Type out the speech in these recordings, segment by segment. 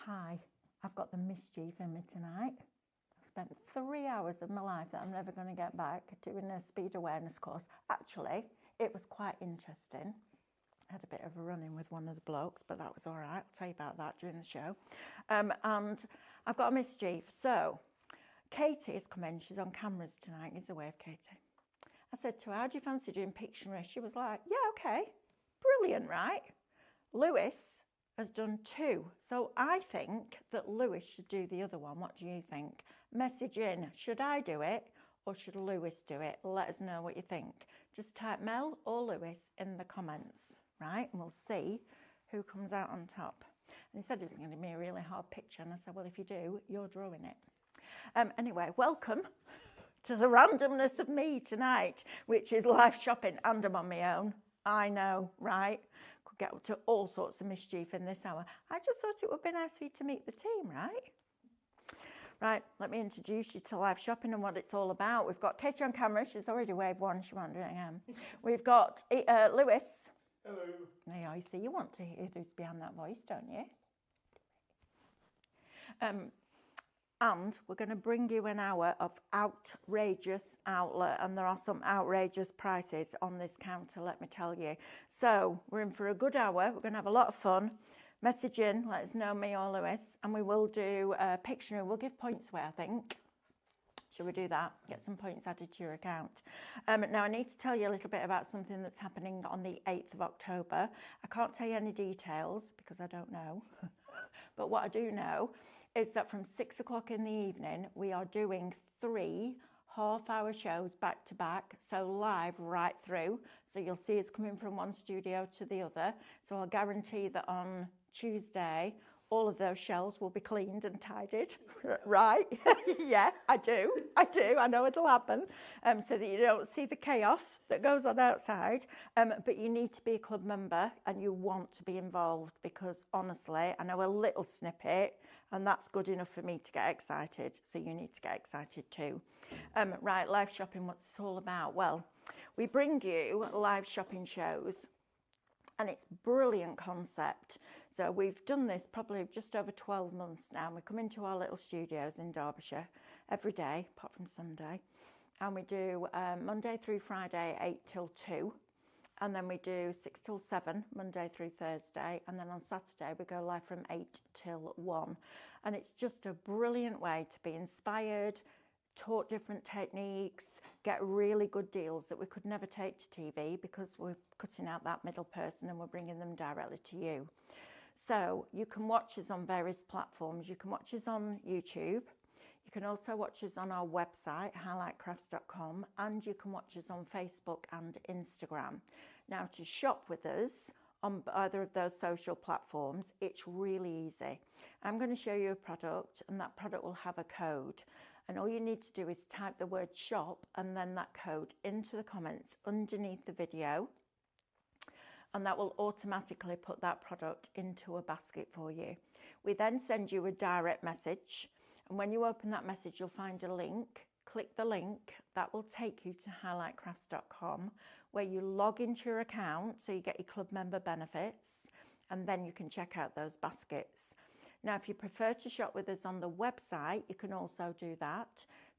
Hi, I've got the mischief in me tonight. I've spent 3 hours of my life that I'm never going to get back doing a speed awareness course. Actually, it was quite interesting. I had a bit of a run-in with one of the blokes, but that was all right. I'll tell you about that during the show. And I've got a mischief. So, Katie is coming. She's on cameras tonight. Here's a wave, Katie. I said to her, how do you fancy doing Pictionary? She was like, yeah, okay. Brilliant, right? Lewis has done 2. So I think that Lewis should do the other one. What do you think? Message in. Should I do it or should Lewis do it? Let us know what you think. Just type Mel or Lewis in the comments, right? And we'll see who comes out on top. And he said it was going to be a really hard picture. And I said, well, if you do, you're drawing it. Anyway, welcome to the randomness of me tonight, which is live shopping and I'm on my own. I know, right? Could get up to all sorts of mischief in this hour. I just thought it would be nice for you to meet the team, right? Right, let me introduce you to live shopping and what it's all about. We've got Katie on camera. She's already waved one. She won't do it again. We've got Lewis. Hello. There you see, you want to hear who's behind that voice, don't you? And we're going to bring you an hour of outrageous outlet, and there are some outrageous prices on this counter, let me tell you. So we're in for a good hour. We're going to have a lot of fun. Message in, let us know, me or Lewis, and we will do a Pictionary. We'll give points away, I think. Shall we do that? Get some points added to your account. Now, I need to tell you a little bit about something that's happening on the 8th of October. I can't tell you any details because I don't know. But what I do know is that from 6 o'clock in the evening, we are doing 3 half-hour shows back to back, so live right through. So you'll see it's coming from one studio to the other. So I'll guarantee that on Tuesday, all of those shelves will be cleaned and tidied, right? Yeah, I do. I know it'll happen, so that you don't see the chaos that goes on outside. But you need to be a club member and you want to be involved because honestly, I know a little snippet and that's good enough for me to get excited. So you need to get excited too. Right, live shopping, what's it all about? Well, we bring you live shopping shows and it's a brilliant concept. So we've done this probably just over 12 months now. We come into our little studios in Derbyshire every day, apart from Sunday. And we do Monday through Friday, 8 till 2. And then we do 6 till 7, Monday through Thursday. And then on Saturday, we go live from 8 till 1. And it's just a brilliant way to be inspired, taught different techniques, get really good deals that we could never take to TV because we're cutting out that middle person and we're bringing them directly to you. So you can watch us on various platforms. You can watch us on YouTube. You can also watch us on our website, highlightcrafts.com, and you can watch us on Facebook and Instagram. Now, to shop with us on either of those social platforms, it's really easy. I'm going to show you a product, and that product will have a code. And all you need to do is type the word shop and then that code into the comments underneath the video. And that will automatically put that product into a basket for you. We then send you a direct message. And when you open that message, you'll find a link. Click the link. That will take you to highlightcrafts.com where you log into your account so you get your club member benefits. And then you can check out those baskets. Now, if you prefer to shop with us on the website, you can also do that.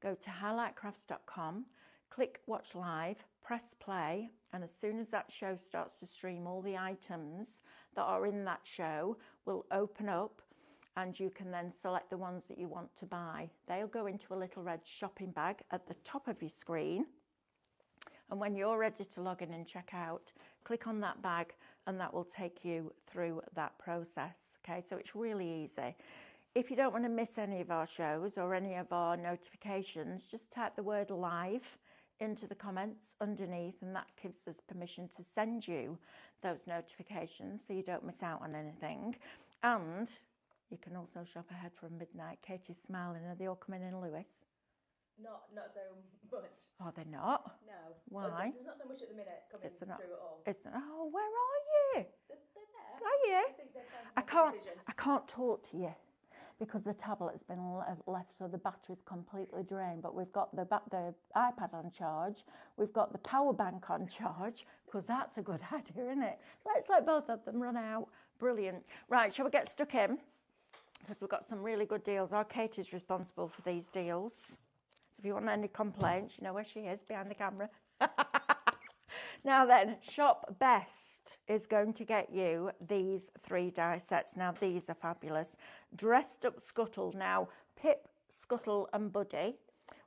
Go to highlightcrafts.com, click watch live, press play, and as soon as that show starts to stream, all the items that are in that show will open up and you can then select the ones that you want to buy. They'll go into a little red shopping bag at the top of your screen. And when you're ready to log in and check out, click on that bag and that will take you through that process. Okay, so it's really easy. If you don't want to miss any of our shows or any of our notifications, just type the word live into the comments underneath and that gives us permission to send you those notifications so you don't miss out on anything. And you can also shop ahead from midnight. Katie's smiling. Are they all coming in, Lewis? Not so much. Are they not? No. Why? There's not so much at the minute coming through at all. Oh, where are you? They're there. Are you? I think they're trying to make a decision. I can't talk to you because the tablet's been left so the battery's completely drained, but we've got the iPad on charge, we've got the power bank on charge, because that's a good idea, isn't it? Let's let both of them run out. Brilliant. Right, shall we get stuck in? because we've got some really good deals. Our Kate is responsible for these deals. So if you want any complaints, you know where she is, behind the camera. Now then, Shop Best is going to get you these 3 die sets. Now these are fabulous. Dressed Up Scuttle. Now Pip, Scuttle and Buddy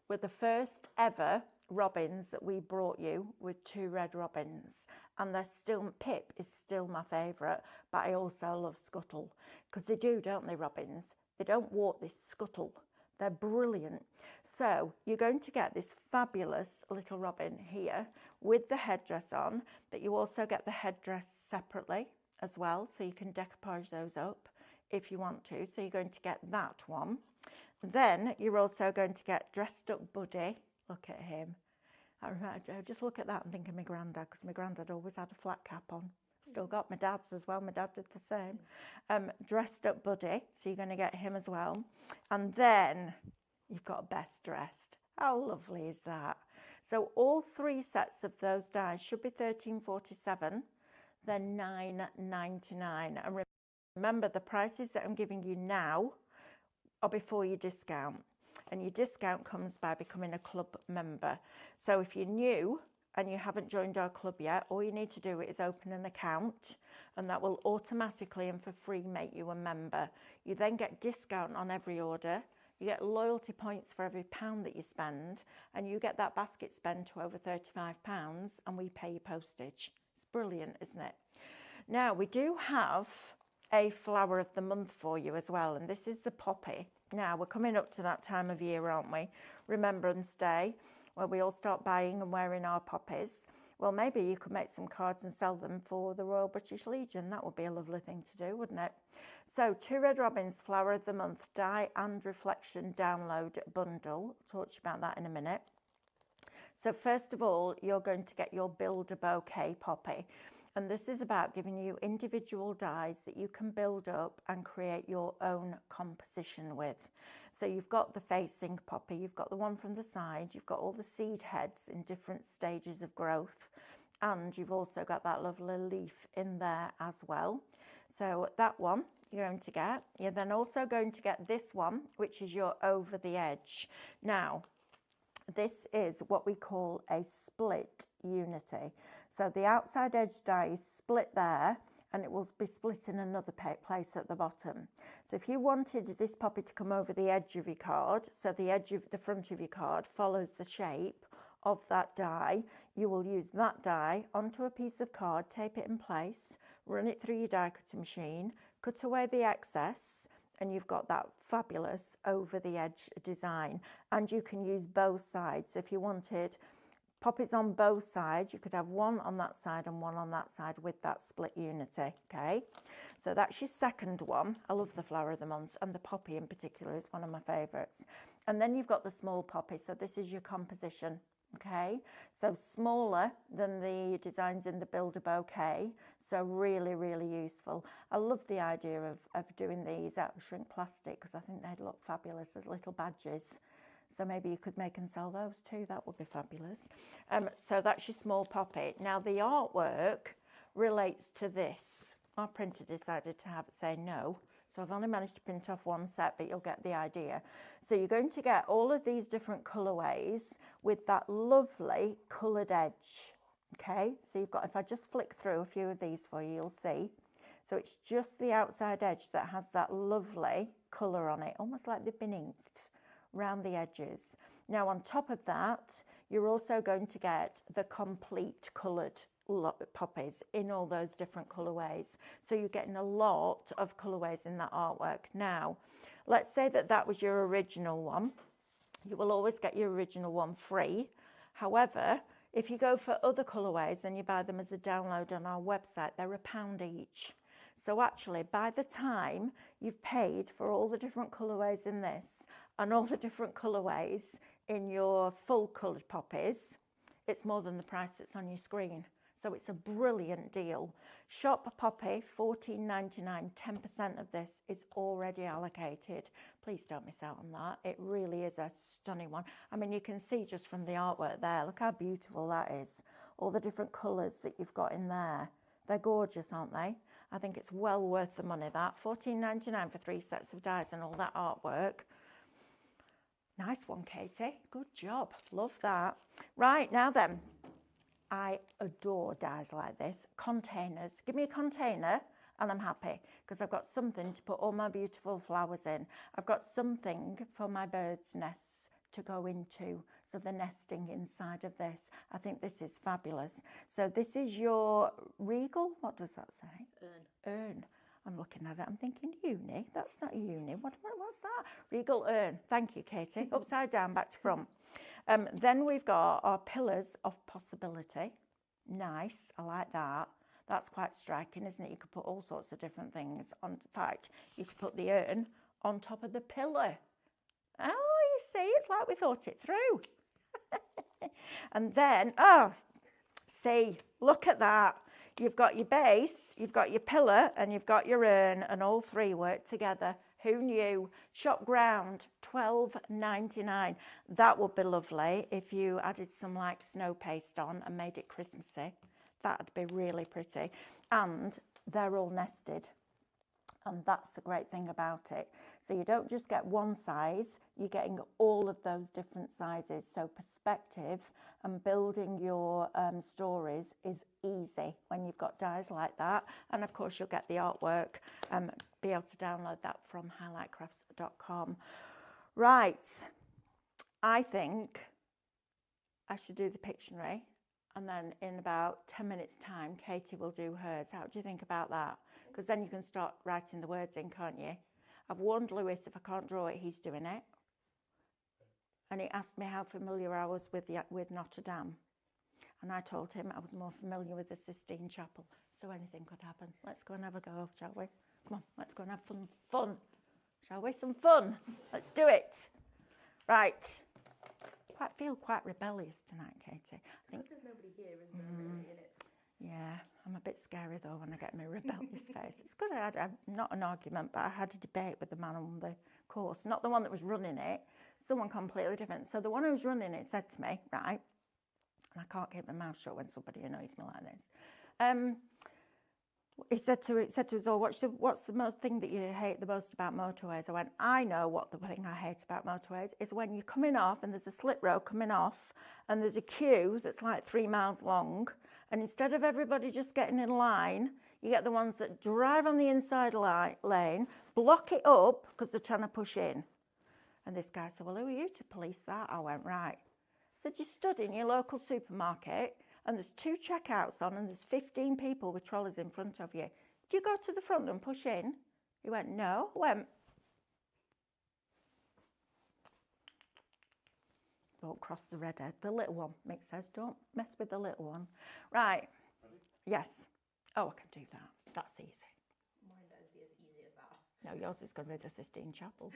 were the first ever robins that we brought you with 2 red robins, and they're still, Pip is still my favourite, but I also love Scuttle, because they do, don't they, robins? They don't walk, they scuttle. They're brilliant. So you're going to get this fabulous little robin here with the headdress on, but you also get the headdress separately as well, so you can decoupage those up if you want to. So you're going to get that one. Then you're also going to get Dressed Up Buddy. Look at him. I just look at that and think of my granddad, because my granddad always had a flat cap on. Still got my dad's as well. My dad did the same. Dressed Up Buddy. So you're going to get him as well. And then you've got Best Dressed. How lovely is that? So all 3 sets of those dies should be $13.47. They're $9.99. And remember, the prices that I'm giving you now are before your discount. And your discount comes by becoming a club member. So if you're new and you haven't joined our club yet, all you need to do is open an account, and that will automatically and for free make you a member. You then get discount on every order. You get loyalty points for every £1 that you spend, and you get that basket spend to over £35, and we pay your postage. It's brilliant, isn't it? Now, we do have a flower of the month for you as well, and this is the poppy. Now, we're coming up to that time of year, aren't we? Remembrance Day, where we all start buying and wearing our poppies. Well, maybe you could make some cards and sell them for the Royal British Legion. That would be a lovely thing to do, wouldn't it? So, 2 Red Robins Flower of the Month Die and Reflection Download Bundle. I'll talk to you about that in a minute. So first of all, you're going to get your Build a Bouquet poppy. And this is about giving you individual dies that you can build up and create your own composition with. So you've got the facing poppy, you've got the one from the side, you've got all the seed heads in different stages of growth, and you've also got that lovely leaf in there as well. So that one you're going to get. You're then also going to get this one, which is your Over the Edge. Now, this is what we call a split unity. So the outside edge die is split there, and it will be split in another place at the bottom. So if you wanted this poppy to come over the edge of your card, so the edge of the front of your card follows the shape of that die, you will use that die onto a piece of card, tape it in place, run it through your die cutting machine, cut away the excess, and you've got that fabulous over the edge design. And you can use both sides. If you wanted poppies on both sides, you could have one on that side and one on that side with that split unity, okay? So that's your second one. I love the Flower of the Month, and the poppy in particular is one of my favourites. And then you've got the small poppy, so this is your composition, okay? So smaller than the designs in the Build a Bouquet, so really, really useful. I love the idea of doing these out of shrink plastic, because I think they'd look fabulous as little badges. So maybe you could make and sell those too. That would be fabulous. So that's your small poppy. Now the artwork relates to this. Our printer decided to have it say no. So I've only managed to print off one set, but you'll get the idea. So you're going to get all of these different colourways with that lovely coloured edge. Okay, so you've got, if I just flick through a few of these for you, you'll see. So it's just the outside edge that has that lovely colour on it, almost like they've been inked round the edges. Now on top of that, you're also going to get the complete coloured poppies in all those different colourways. So you're getting a lot of colourways in that artwork. Now, let's say that that was your original one. You will always get your original one free. However, if you go for other colourways and you buy them as a download on our website, they're £1 each. So actually, by the time you've paid for all the different colourways in this and all the different colourways in your full coloured poppies, it's more than the price that's on your screen. So it's a brilliant deal. Shop Poppy, $14.99, 10% of this is already allocated. Please don't miss out on that. It really is a stunning one. I mean, you can see just from the artwork there, look how beautiful that is. All the different colours that you've got in there. They're gorgeous, aren't they? I think it's well worth the money, that. $14.99 for 3 sets of dies and all that artwork. Nice one, Katie. Good job. Love that. Right, now then. I adore dies like this. Containers. Give me a container and I'm happy because I've got something to put all my beautiful flowers in. I've got something for my birds' nests to go into. So they're nesting inside of this. I think this is fabulous. So this is your regal. What does that say? Urn. I'm looking at it. I'm thinking uni. That's not a uni. What's that? Regal urn. Thank you, Katie. Upside down, back to front. Then we've got our pillars of possibility. Nice. I like that. That's quite striking, isn't it? You could put all sorts of different things on. In fact, you could put the urn on top of the pillar. Oh, you see, it's like we thought it through. And then, oh, see, look at that. You've got your base, you've got your pillar, and you've got your urn, and all three work together. Who knew? Shop ground, $12.99. That would be lovely if you added some like snow paste on and made it Christmassy. That'd be really pretty. And they're all nested. And that's the great thing about it. So you don't just get one size, you're getting all of those different sizes. So perspective and building your stories is easy when you've got dies like that. And of course you'll get the artwork, be able to download that from highlightcrafts.com. Right, I think I should do the Pictionary, and then in about 10 minutes time Katie will do hers. How do you think about that? Because then you can start writing the words in, can't you? I've warned Lewis if I can't draw it, he's doing it. And he asked me how familiar I was with Notre Dame. And I told him I was more familiar with the Sistine Chapel. So anything could happen. Let's go and have a go, shall we? Come on, let's go and have some fun. Shall we? Some fun. Let's do it. Right. Feel quite rebellious tonight, Katie. I think there's nobody here, isn't there, really, and it's... Yeah, I'm a bit scary though when I get my rebellious face. It's good I had not an argument, but I had a debate with the man on the course, not the one that was running it, someone completely different. So the one who was running it said to me, right, and I can't keep my mouth shut when somebody annoys me like this. He said to us all, what's the most thing that you hate the most about motorways? I went, I know what the thing I hate about motorways is when you're coming off and there's a slip road coming off and there's a queue that's like 3 miles long. And instead of everybody just getting in line, you get the ones that drive on the inside lane, block it up because they're trying to push in. And this guy said, well, who are you to police that? I went, right. I said, you stood in your local supermarket and there's 2 checkouts on and there's 15 people with trolleys in front of you. Do you go to the front and push in? He went, no. I went, don't cross the redhead. The little one, Mick says, don't mess with the little one. Right. Ready? Yes. Oh, I can do that. That's easy. Mine don't be as easy as that. No, yours is going to be the Sistine Chapel.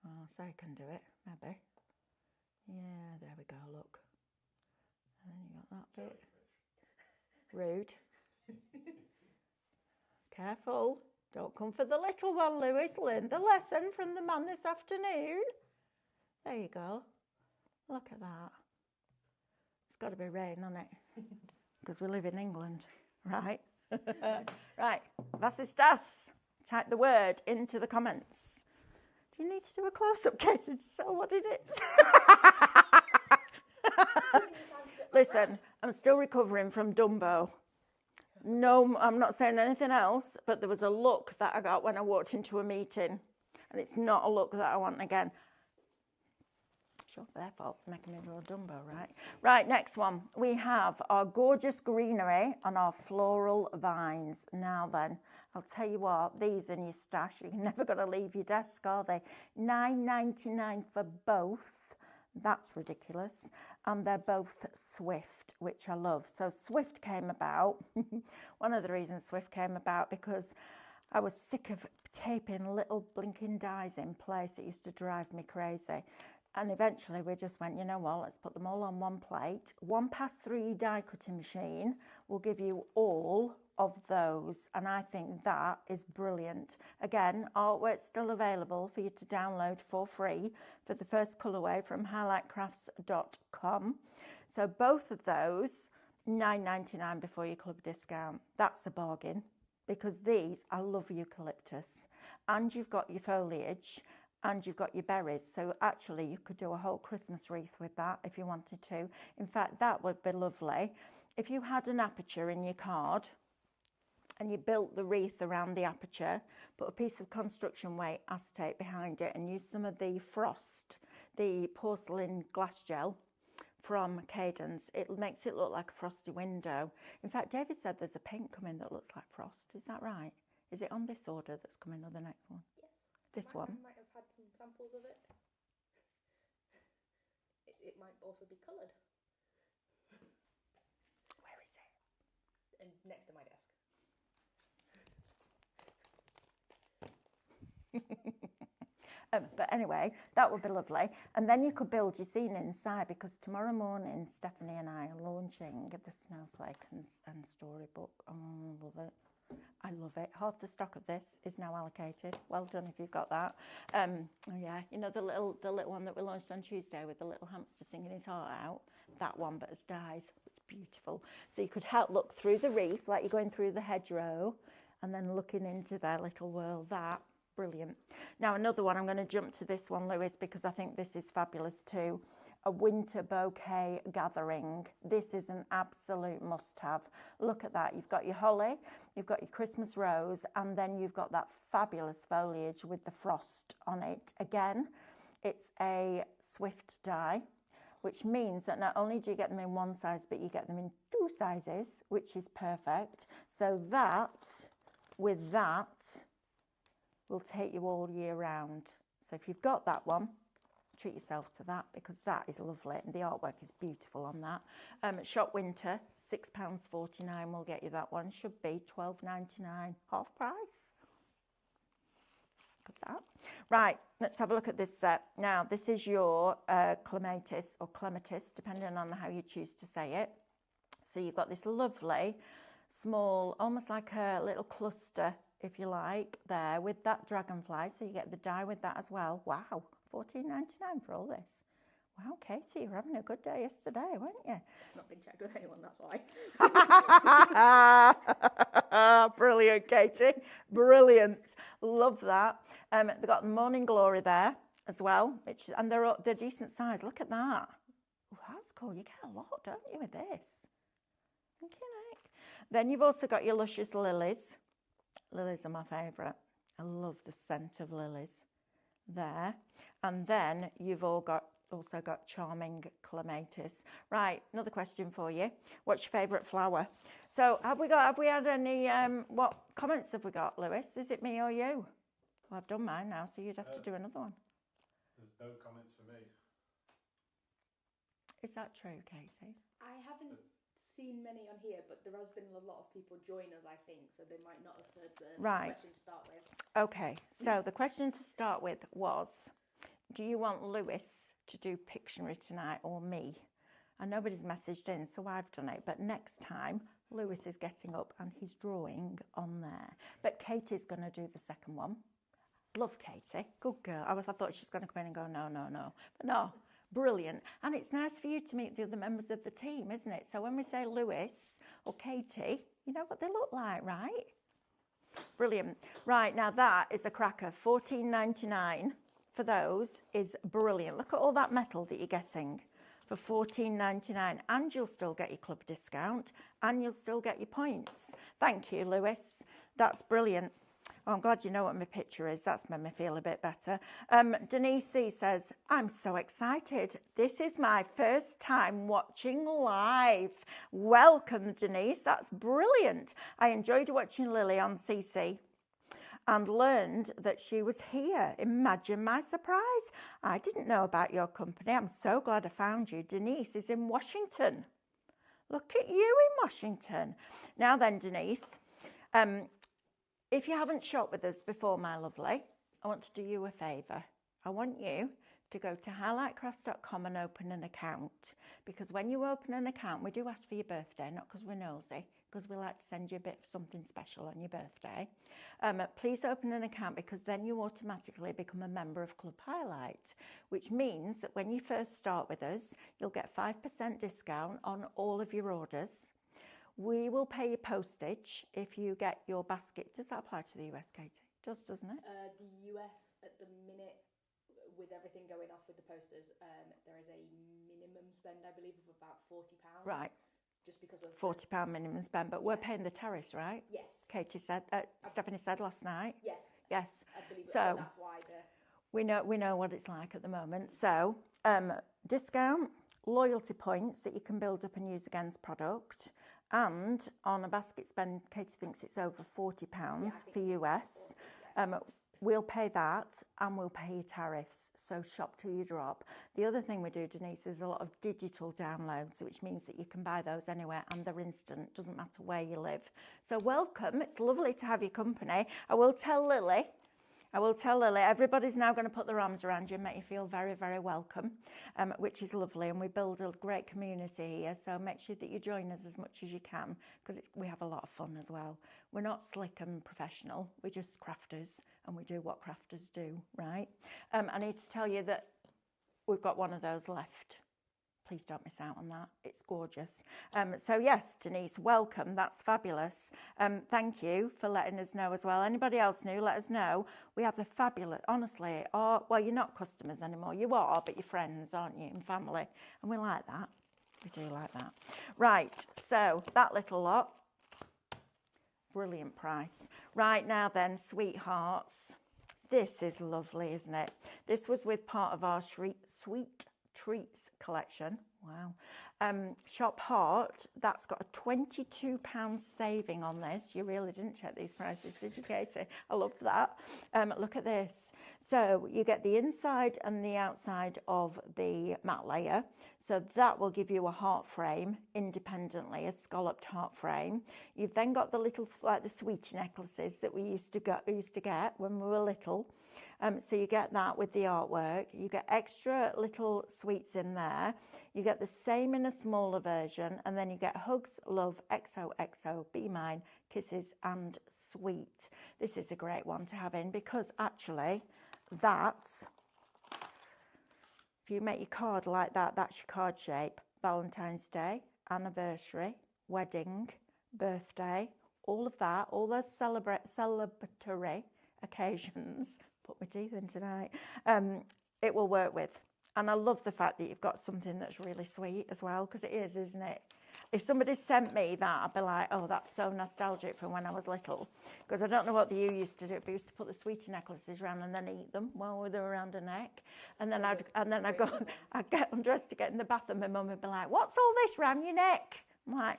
Oh, so I can do it, maybe. Yeah, there we go, look. And then you got that bit. Rude. Careful. Don't come for the little one, Lewis. Learn the lesson from the man this afternoon. There you go. Look at that. It's got to be rain, hasn't it? Because we live in England, right? Right. Was ist das? Type the word into the comments. Do you need to do a close-up, Katie, to tell what it is? Listen, I'm still recovering from Dumbo. No, I'm not saying anything else, but there was a look that I got when I walked into a meeting, and it's not a look that I want again. Sure, their fault for making me draw Dumbo, right? Right, next one. We have our gorgeous greenery on our floral vines. Now then, I'll tell you what, these in your stash, you're never going to leave your desk, are they? $9.99 for both. That's ridiculous. And they're both Swift, which I love. So Swift came about. One of the reasons Swift came about because I was sick of taping little blinking dies in place. It used to drive me crazy. And eventually we just went, you know what, let's put them all on one plate. 1 pass-3 die cutting machine will give you all of those, and I think that is brilliant. Again, artwork's still available for you to download for free for the first colourway from highlightcrafts.com. So both of those, $9.99 before your club discount. That's a bargain, because these, I love eucalyptus, and you've got your foliage and you've got your berries. So actually you could do a whole Christmas wreath with that if you wanted to. In fact, that would be lovely. If you had an aperture in your card and you built the wreath around the aperture, put a piece of construction weight acetate behind it and use some of the frost, the porcelain glass gel from Cadence, it makes it look like a frosty window. In fact, David said there's a paint coming that looks like frost. Is that right? Is it on this order that's coming or the next one? Yes. This one? I might have had some samples of it. It might also be coloured. Where is it? And next to my desk. But anyway, that would be lovely. And then you could build your scene inside, because tomorrow morning, Stephanie and I are launching the Snowflake and storybook. Oh, I love it. I love it. Half the stock of this is now allocated. Well done if you've got that. Oh yeah, you know the little one that we launched on Tuesday with the little hamster singing his heart out? That one, but as dies. It's beautiful. So you could look through the wreath like you're going through the hedgerow and then looking into their little world. That, brilliant. Now another one, I'm going to jump to this one, Lewis, because I think this is fabulous too. A winter bouquet gathering. This is an absolute must-have. Look at that. You've got your holly, you've got your Christmas rose, and then you've got that fabulous foliage with the frost on it. Again, it's a Swift die, which means that not only do you get them in one size, but you get them in two sizes, which is perfect. So that, with that, will take you all year round. So if you've got that one, treat yourself to that, because that is lovely and the artwork is beautiful on that. Shop Winter, £6.49 will get you that one. Should be $12.99, half price. Got that. Right, let's have a look at this set. Now, this is your clematis or clematis, depending on how you choose to say it. So you've got this lovely, small, almost like a little cluster, if you like, there with that dragonfly. So you get the die with that as well. Wow, $14.99 for all this. Wow, Katie, you were having a good day yesterday, weren't you? It's not been checked with anyone, that's why. Brilliant, Katie. Brilliant. Love that. They've got Morning Glory there as well, and they're decent size. Look at that. Oh, that's cool. You get a lot, don't you, with this? Thank you, Nick. Then you've also got your luscious lilies. Lilies are my favourite. I love the scent of lilies there. And then you've also got charming clematis. Right, another question for you. What's your favourite flower? So have we had any, what comments have we got, Lewis? Is it me or you? Well, I've done mine now, so you'd have to do another one. There's no comments for me. Is that true, Katie? I haven't seen many on here, but there has been a lot of people join us, I think, so they might not have heard the question to start with. Okay, so the question to start with was, do you want Lewis to do Pictionary tonight or me? And nobody's messaged in, so I've done it. But next time, Lewis is getting up and he's drawing on there. But Katie's going to do the second one. Love Katie. Good girl. I thought she was going to come in and go, no. But no, brilliant. And it's nice for you to meet the other members of the team, isn't it? So when we say Lewis or Katie, you know what they look like, right? Brilliant. Right, now that is a cracker. $14.99 for those is brilliant. Look at all that metal that you're getting for $14.99, and you'll still get your club discount, and you'll still get your points. Thank you, Lewis. That's brilliant. Oh, I'm glad you know what my picture is. That's made me feel a bit better. Denise C says, I'm so excited. This is my first time watching live. Welcome, Denise. That's brilliant. I enjoyed watching Lily on CC and learned that she was here. Imagine my surprise. I didn't know about your company. I'm so glad I found you. Denise is in Washington. Look at you in Washington. Now then, Denise, if you haven't shopped with us before, my lovely, I want to do you a favour. I want you to go to highlightcrafts.com and open an account, because when you open an account, we do ask for your birthday, not because we're nosy, because we like to send you a bit of something special on your birthday. Please open an account, because then you automatically become a member of Club Highlight, which means that when you first start with us, you'll get 5% discount on all of your orders. We will pay you postage if you get your basket. Does that apply to the US, Katie? It does, doesn't it? The US at the minute, with everything going off with the posters, there is a minimum spend, I believe, of about £40. Right. Just because of £40 minimum spend, but we're paying the tariffs, right? Yes. Katie said, Stephanie said last night. Yes. Yes. I believe So that's why we know what it's like at the moment. So discount, loyalty points that you can build up and use against product, and on a basket spend, Katie thinks it's over £40 for US. We'll pay that, and we'll pay your tariffs. So shop till you drop. The other thing we do, Denise, is a lot of digital downloads, which means that you can buy those anywhere and they're instant. Doesn't matter where you live. So welcome. It's lovely to have your company. I will tell Lily, everybody's now going to put their arms around you and make you feel very, very welcome, which is lovely. And we build a great community here. So make sure that you join us as much as you can, because we have a lot of fun as well. We're not slick and professional. We're just crafters, and we do what crafters do, right? I need to tell you that we've got one of those left. Please don't miss out on that. It's gorgeous. So yes, Denise, welcome. That's fabulous. Thank you for letting us know as well. Anybody else new, let us know. We have the fabulous, honestly, well, you're not customers anymore. You are, but you're friends, aren't you, and family. And we like that. We do like that. Right, so that little lot. Brilliant price. Right now then, sweethearts. This is lovely, isn't it? This was with part of our sweet treats collection. Wow. Shop Heart, that's got a £22 saving on this. You really didn't check these prices, did you, Katie? I love that. Look at this. So you get the inside and the outside of the matte layer. So that will give you a heart frame independently, a scalloped heart frame. You've then got the little, like the sweetie necklaces that we used to get when we were little. So you get that with the artwork. You get extra little sweets in there. You get the same in a smaller version, and then you get hugs, love, XOXO, be mine, kisses, and sweet. This is a great one to have in, because actually that's, if you make your card like that, that's your card shape. Valentine's Day, anniversary, wedding, birthday, all of that, all those celebratory occasions. Put my teeth in tonight. It will work with. And I love the fact that you've got something that's really sweet as well, because it is, isn't it? If somebody sent me that, I'd be like, oh, that's so nostalgic from when I was little. Because I don't know what you used to do, but we used to put the sweetie necklaces around and then eat them while they were around her neck. And then I'd get undressed to get in the bath, and my mum would be like, what's all this round your neck? I'm like,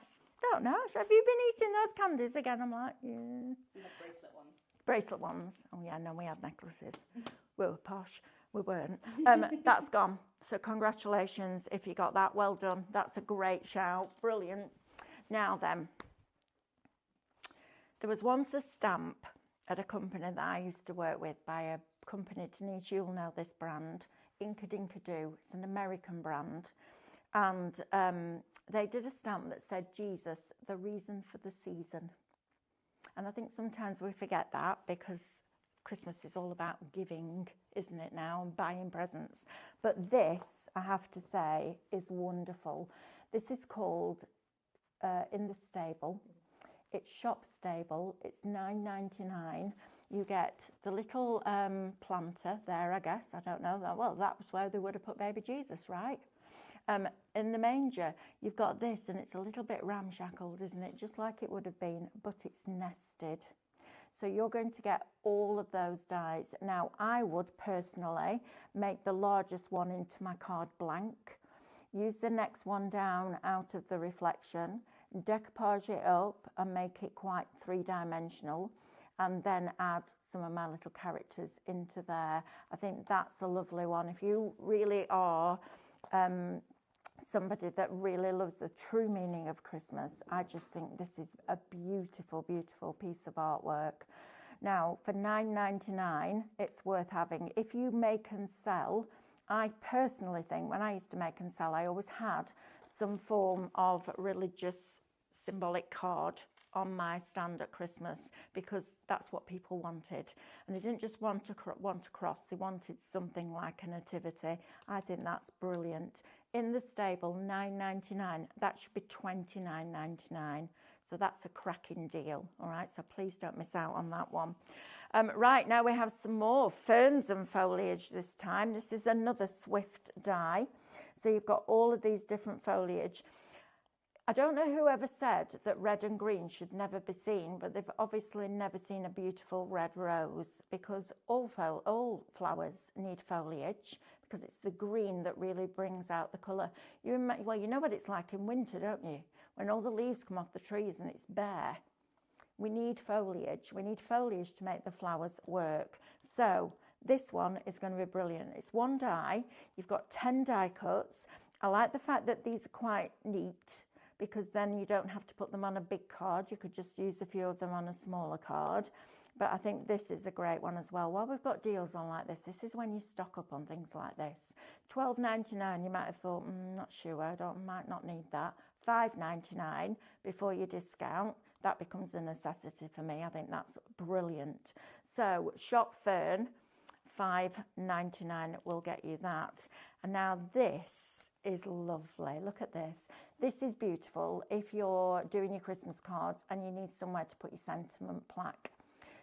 don't know. Have you been eating those candies again? I'm like, yeah. you had bracelet ones. Bracelet ones. Oh yeah, no, we had necklaces. We were posh. We weren't. That's gone. So congratulations if you got that. Well done. That's a great shout. Brilliant. Now then, there was once a stamp at a company that I used to work with by a company, Denise, you'll know this brand, Inkadinkadoo. It's an American brand. And they did a stamp that said, Jesus, the reason for the season. And I think sometimes we forget that, because Christmas is all about giving, isn't it now, and buying presents. But this, I have to say, is wonderful. This is called In the Stable. It's Shop Stable. It's $9.99. You get the little planter there, I guess. I don't know. Well, that was where they would have put baby Jesus, right? In the manger, you've got this, and it's a little bit ramshackled, isn't it? Just like it would have been, but it's nested. So you're going to get all of those dies. Now, I would personally make the largest one into my card blank, use the next one down out of the reflection, decoupage it up and make it quite three-dimensional, and then add some of my little characters into there. I think that's a lovely one. If you really are somebody that really loves the true meaning of Christmas, I just think this is a beautiful, beautiful piece of artwork. Now, for $9.99, it's worth having. If you make and sell, I personally think when I used to make and sell, I always had some form of religious symbolic card on my stand at Christmas because that's what people wanted. And they didn't just want a cross, they wanted something like a nativity. I think that's brilliant. In the stable, $9.99. That should be $29.99. So that's a cracking deal, all right? So please don't miss out on that one. Right, now we have some more ferns and foliage this time. This is another Swift die. So you've got all of these different foliage. I don't know whoever said that red and green should never be seen, but they've obviously never seen a beautiful red rose because all flowers need foliage because it's the green that really brings out the colour. Well, you know what it's like in winter, don't you? When all the leaves come off the trees and it's bare. We need foliage. We need foliage to make the flowers work. So this one is going to be brilliant. It's one die. You've got 10 die cuts. I like the fact that these are quite neat, because then you don't have to put them on a big card. You could just use a few of them on a smaller card. But I think this is a great one as well. While we've got deals on like this is when you stock up on things like this. $12.99, you might have thought, not sure, might not need that. $5.99 before you discount. That becomes a necessity for me. I think that's brilliant. So shop fern, $5.99 will get you that. And now this is lovely. Look at this. This is beautiful if you're doing your Christmas cards and you need somewhere to put your sentiment plaque.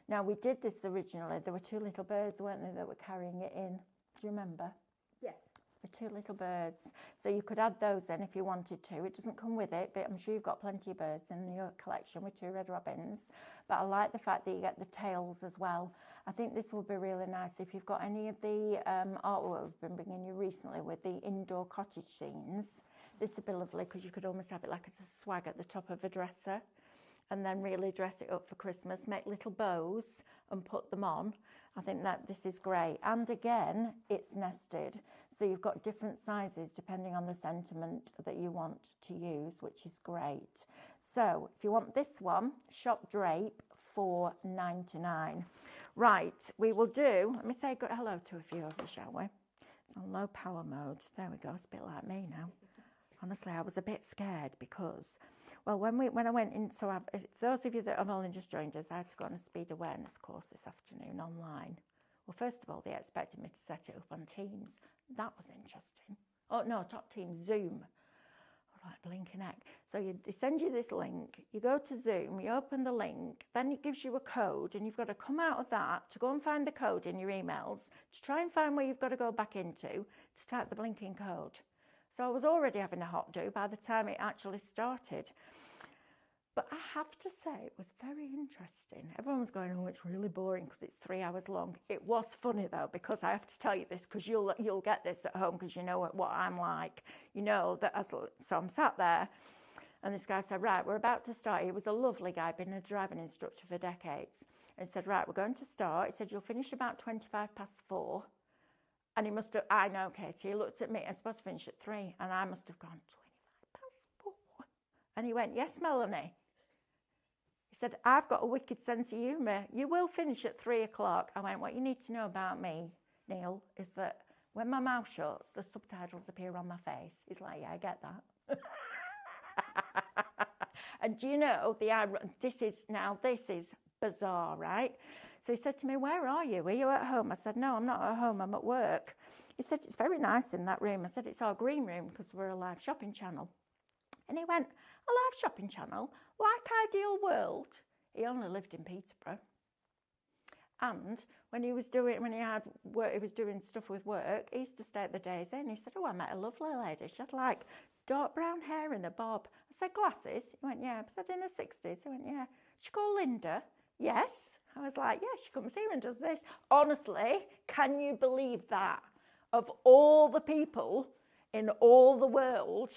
Now, we did this originally. There were two little birds, weren't there, that were carrying it in. Do you remember? Yes. The two little birds. So you could add those in if you wanted to. It doesn't come with it, but I'm sure you've got plenty of birds in your collection with two red robins. But I like the fact that you get the tails as well. I think this will be really nice if you've got any of the artwork we've been bringing you recently with the indoor cottage scenes. This would be lovely because you could almost have it like a swag at the top of a dresser and then really dress it up for Christmas, make little bows and put them on. I think that this is great. And again, it's nested. So you've got different sizes depending on the sentiment that you want to use, which is great. So if you want this one, shop drape, $4.99. Right, we will do, let me say hello to a few of you, shall we? It's on low power mode. There we go, it's a bit like me now. Honestly, I was a bit scared because, well, when I went in, so for those of you that have only just joined us, I had to go on a speed awareness course this afternoon online. Well, first of all, they expected me to set it up on Teams. That was interesting. Oh, no, not Teams, Zoom. I was like blinking heck. So they send you this link, you go to Zoom, you open the link, then it gives you a code, and you've got to come out of that to go and find the code in your emails, to try and find where you've got to go back into to type the blinking code. So I was already having a hot do by the time it actually started. But I have to say, it was very interesting. Everyone was going, oh, it's really boring because it's 3 hours long. It was funny, though, because I have to tell you this, because you'll get this at home because you know what I'm like. You know that so I'm sat there, and this guy said, right, we're about to start. He was a lovely guy, been a driving instructor for decades. And he said, right, we're going to start. He said, you'll finish about 4:25. And he must have, I know, Katie, he looked at me, I'm supposed to finish at 3, and I must have gone, 4:25. And he went, yes, Melanie. He said, I've got a wicked sense of humour. You will finish at 3 o'clock. I went, what you need to know about me, Neil, is that when my mouth shuts, the subtitles appear on my face. He's like, yeah, I get that. And do you know, this is bizarre, right? So he said to me, where are you? Are you at home? I said, no, I'm not at home. I'm at work. He said, it's very nice in that room. I said, it's our green room because we're a live shopping channel. And he went, a live shopping channel? Like Ideal World? He only lived in Peterborough. And when he was doing stuff with work, he used to stay at the Days Inn. He said, oh, I met a lovely lady. She had like dark brown hair and a bob. I said, glasses? He went, yeah. I said, in her 60s? He went, yeah. She called Linda? Yes. I was like, yeah, she comes here and does this. Honestly, can you believe that? Of all the people in all the world,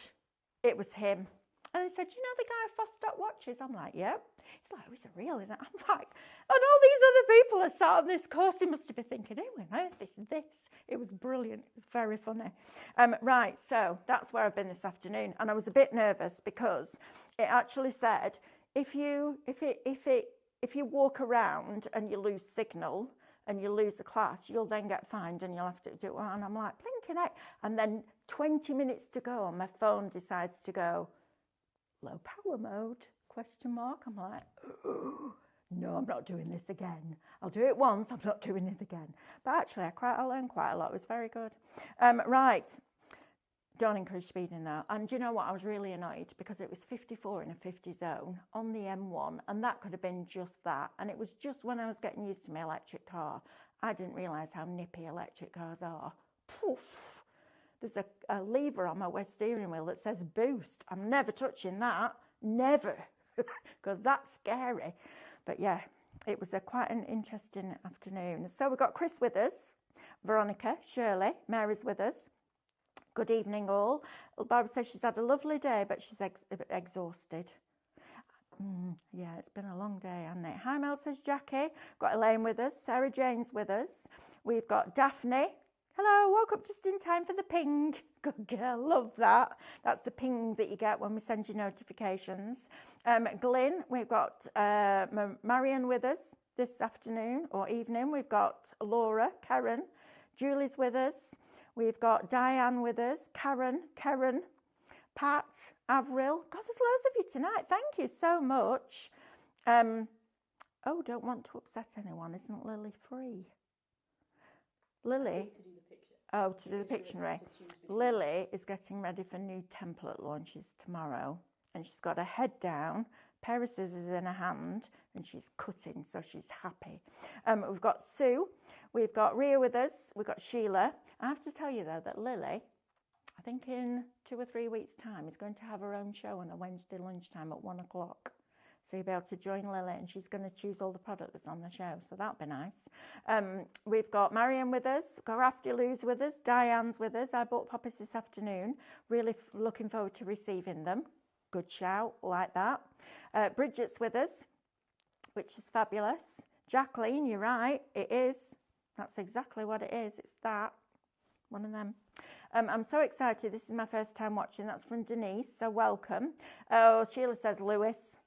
it was him. And he said, you know the guy who Fostock watches? I'm like, yep. He's like, oh, he's a real, innit? I'm like, and all these other people are sat on this course. He must have been thinking, oh, on earth is this? It was brilliant. It was very funny. Right, so that's where I've been this afternoon. And I was a bit nervous because it actually said, if you walk around and you lose signal and you lose the class, you'll then get fined and you'll have to do it. And I'm like, blinking heck. And then 20 minutes to go, and my phone decides to go, low power mode, question mark. I'm like, no, I'm not doing this again. I'll do it once, I'm not doing it again. But actually, I learned quite a lot. It was very good. Right. Don't encourage speeding though. And do you know what? I was really annoyed because it was 54 in a 50 zone on the M1, and that could have been just that. And it was just when I was getting used to my electric car, I didn't realise how nippy electric cars are. Poof! There's a lever on my west steering wheel that says boost. I'm never touching that. Never. Because that's scary. But yeah, it was quite an interesting afternoon. So we've got Chris with us, Veronica, Shirley, Mary's with us. Good evening, all. Barbara says she's had a lovely day, but she's exhausted. Yeah, it's been a long day, hasn't it? Hi, Mel, says Jackie. Got Elaine with us. Sarah Jane's with us. We've got Daphne. Hello, woke up just in time for the ping. Good girl, love that. That's the ping that you get when we send you notifications. Glyn, we've got Marion with us this afternoon or evening. We've got Laura, Karen. Julie's with us. We've got Diane with us, Karen, Pat, Avril. God, there's loads of you tonight. Thank you so much. Don't want to upset anyone. Isn't Lily free? Lily? To do the Pictionary. Lily is getting ready for new template launches tomorrow. And she's got her head down, pair of scissors in her hand, and she's cutting, so she's happy. We've got Sue. We've got Ria with us. We've got Sheila. I have to tell you, though, that Lily, I think in 2 or 3 weeks' time, is going to have her own show on a Wednesday lunchtime at 1 o'clock. So you'll be able to join Lily, and she's going to choose all the product that's on the show. So that'll be nice. We've got Marion with us. We've got Rafty Lou's with us. Diane's with us. I bought poppies this afternoon. Really looking forward to receiving them. Good shout, like that. Bridget's with us, which is fabulous. Jacqueline, you're right, it is. That's exactly what it is. It's that, one of them. I'm so excited. This is my first time watching. That's from Denise, so welcome. Oh, Sheila says Lewis.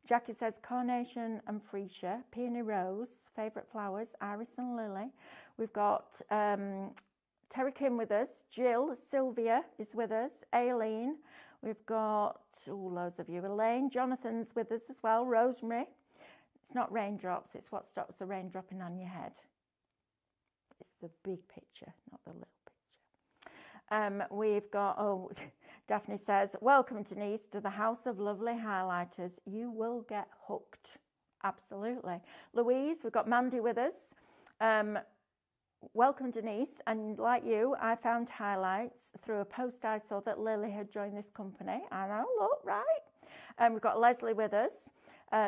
Jackie says Carnation and Freesia. Peony Rose, favourite flowers, Iris and Lily. We've got Terry Kim with us. Jill, Sylvia is with us. Aileen. We've got, loads of you. Elaine, Jonathan's with us as well. Rosemary. It's not raindrops, it's what stops the rain dropping on your head. It's the big picture, not the little picture. We've got, Daphne says, welcome, Denise, to the House of Lovely Highlighters. You will get hooked. Absolutely. Louise, we've got Mandy with us. Welcome, Denise. And like you, I found highlights through a post I saw that Lily had joined this company. I know, look, right. And we've got Leslie with us.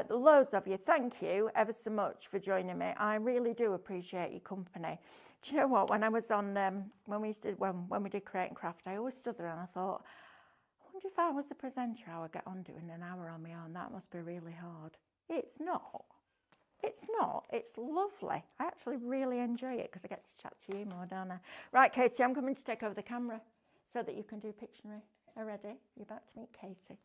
Loads of you. Thank you ever so much for joining me. I really do appreciate your company. Do you know what? When I was on, when we did Create and Craft, I always stood there and I thought, I wonder if I was the presenter, I would get on doing an hour on my own. That must be really hard. It's not. It's not. It's lovely. I actually really enjoy it because I get to chat to you more, don't I? Right, Katie, I'm coming to take over the camera so that you can do Pictionary. Are you ready? You're about to meet Katie.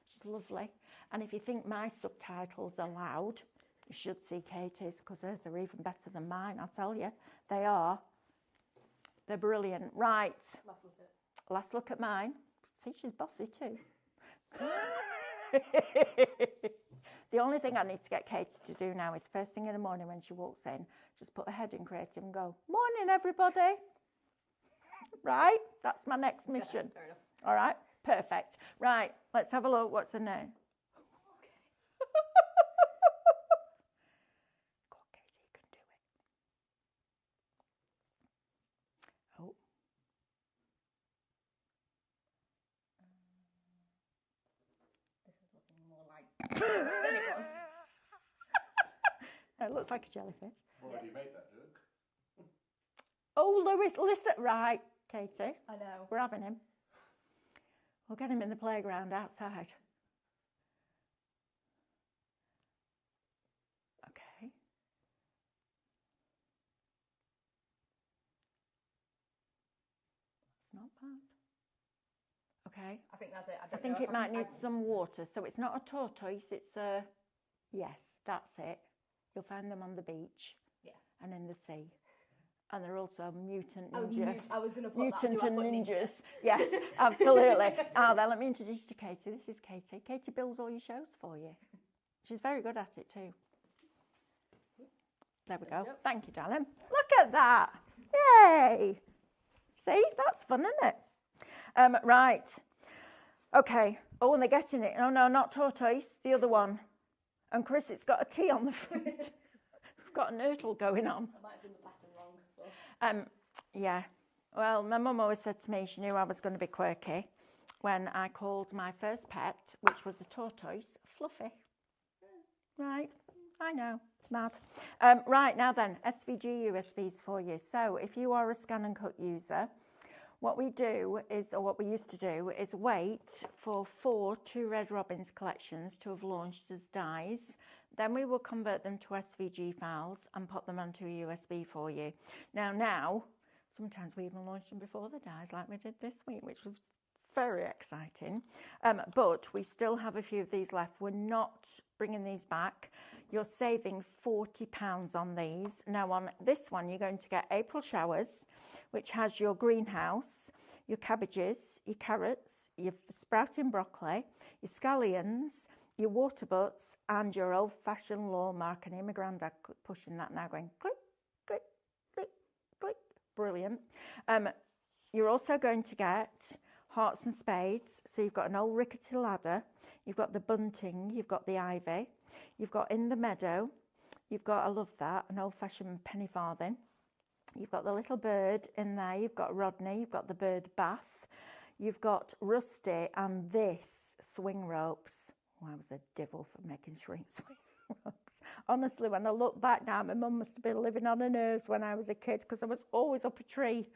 She's lovely. And if you think my subtitles are loud, you should see Katie's because hers are even better than mine, I'll tell you. They are. They're brilliant. Right. Last look at mine. See, she's bossy too. The only thing I need to get Katie to do now is first thing in the morning when she walks in, just put her head in Creative and go, morning, everybody. Right? That's my next mission. Fair enough. All right? Perfect. Right, let's have a look. What's her name? Okay. Go on, Katie, you can do it. Oh. This is looking more like I said it was. It looks like a jellyfish. I've already made that joke. Oh, Lewis, listen. Right, Katie. I know. We're having him. We'll get him in the playground outside. Okay. That's not bad. Okay. I think that's it. I think it might need some water. So it's not a tortoise, it's a... Yes, that's it. You'll find them on the beach. Yeah. And in the sea. And they're also mutant Oh, ninja. I was going to put Mutant that. and ninjas. Yes, absolutely. Then let me introduce you to Katie. This is Katie. Katie builds all your shows for you. She's very good at it too. There we go. Thank you, darling. Look at that. Yay. See, that's fun, isn't it? Right. Okay. Oh, and they're getting it. Oh, no, not tortoise. The other one. And Chris, it's got a T on the front. We've got a nurtle going on. I might have done the pattern wrong. Yeah. Well, my mum always said to me she knew I was going to be quirky when I called my first pet, which was a tortoise, Fluffy. Right. I know. Mad. Right, now then, SVG USBs for you. So if you are a scan and cut user, what we do is, or what we used to do, is wait for 4 Two Red Robins collections to have launched as dies. Then we will convert them to SVG files and put them onto a USB for you. Now, sometimes we even launch them before the dies, like we did this week, which was very exciting. But we still have a few of these left. We're not bringing these back. You're saving £40 on these. Now on this one, you're going to get April Showers, which has your greenhouse, your cabbages, your carrots, your sprouting broccoli, your scallions, your water butts, and your old-fashioned lawn mark. And hear my granddad pushing that now, going click, click, click, click. Brilliant. You're also going to get hearts and spades. So you've got an old rickety ladder, you've got the bunting, you've got the ivy, you've got in the meadow, you've got, I love that, an old-fashioned penny farthing. You've got the little bird in there, you've got Rodney, you've got the bird bath, you've got Rusty, and this swing ropes. Oh, I was a devil for making swing ropes. Honestly, when I look back now, my mum must have been living on her nerves when I was a kid because I was always up a tree.